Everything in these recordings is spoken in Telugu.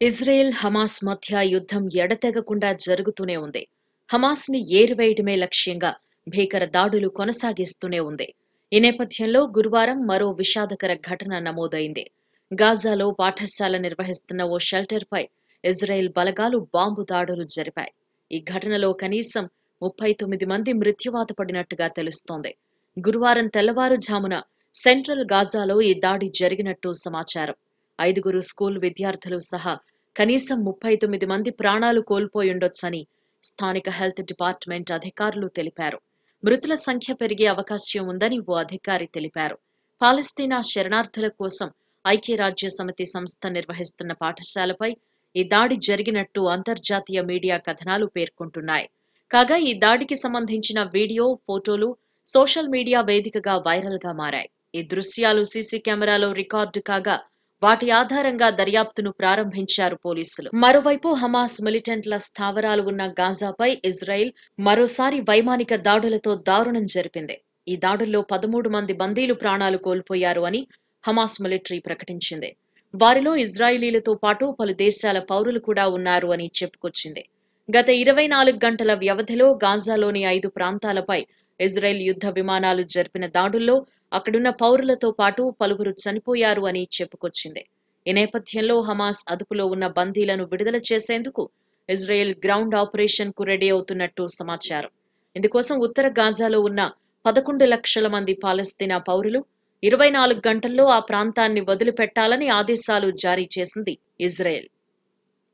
ఇజ్రాయెల్ హమాస్ మధ్య యుద్ధం ఎడతెగకుండా జరుగుతూనే ఉంది. హమాస్ ని ఏరివేయడమే లక్ష్యంగా భీకర దాడులు కొనసాగిస్తూనే ఉంది. ఈ నేపథ్యంలో గురువారం మరో విషాదకర ఘటన నమోదైంది. గాజాలో పాఠశాల నిర్వహిస్తున్న ఓ షెల్టర్ పై ఇజ్రాయెల్ బలగాలు బాంబు దాడులు జరిపాయి. ఈ ఘటనలో కనీసం 39 మంది మృత్యువాత పడినట్టుగా తెలుస్తోంది. గురువారం తెల్లవారుజామున సెంట్రల్ గాజాలో ఈ దాడి జరిగినట్టు సమాచారం. 5 స్కూల్ విద్యార్థులు సహా కనీసం 39 మంది ప్రాణాలు కోల్పోయుండొచ్చని స్థానిక హెల్త్ డిపార్ట్మెంట్ అధికారులు తెలిపారు. మృతుల సంఖ్య పెరిగే అవకాశం ఉందని ఓ అధికారి తెలిపారు. పాలస్తీనా శరణార్థుల కోసం ఐక్యరాజ్య సమితి సంస్థ నిర్వహిస్తున్న పాఠశాలపై ఈ దాడి జరిగినట్టు అంతర్జాతీయ మీడియా కథనాలు పేర్కొంటున్నాయి. కాగా ఈ దాడికి సంబంధించిన వీడియో, ఫోటోలు సోషల్ మీడియా వేదికగా వైరల్ గా మారాయి. ఈ దృశ్యాలు సీసీ కెమెరాలో రికార్డు కాగా వాటి ఆధారంగా దర్యాప్తును ప్రారంభించారు పోలీసులు. మరోవైపు హమాస్ మిలిటెంట్ల స్థావరాలు ఉన్న గాజాపై ఇజ్రాయెల్ మరోసారి వైమానిక దాడులతో దారుణం జరిపింది. ఈ దాడుల్లో 13 మంది బందీలు ప్రాణాలు కోల్పోయారు అని హమాస్ మిలిటరీ ప్రకటించింది. వారిలో ఇజ్రాయిలీలతో పాటు పలు దేశాల పౌరులు కూడా ఉన్నారు అని చెప్పుకొచ్చింది. గత 24 గంటల వ్యవధిలో గాజాలోని 5 ప్రాంతాలపై ఇజ్రాయెల్ యుద్ధ విమానాలు జరిపిన దాడుల్లో అక్కడున్న పౌరులతో పాటు పలువురు చనిపోయారు అని చెప్పుకొచ్చింది. ఈ నేపథ్యంలో హమాస్ అదుపులో ఉన్న బందీలను విడుదల చేసేందుకు ఇజ్రాయెల్ గ్రౌండ్ ఆపరేషన్ కు రెడీ అవుతున్నట్టు సమాచారం. ఇందుకోసం ఉత్తర గాజాలో ఉన్న 11 లక్షల మంది పాలస్తీనా పౌరులు 24 గంటల్లో ఆ ప్రాంతాన్ని వదిలిపెట్టాలని ఆదేశాలు జారీ చేసింది ఇజ్రాయెల్.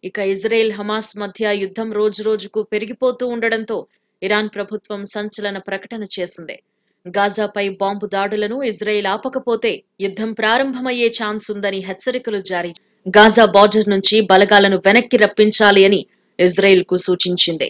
ఇక ఇజ్రాయెల్ హమాస్ మధ్య యుద్ధం రోజురోజుకు పెరిగిపోతూ ఉండడంతో ఇరాన్ ప్రభుత్వం సంచలన ప్రకటన చేసింది. గాజాపై బాంబు దాడులను ఇజ్రాయెల్ ఆపకపోతే యుద్ధం ప్రారంభమయ్యే ఛాన్స్ ఉందని హెచ్చరికలు జారీ గాజా బార్డర్ నుంచి బలగాలను వెనక్కి రప్పించాలి అని ఇజ్రాయెల్ కు సూచించింది.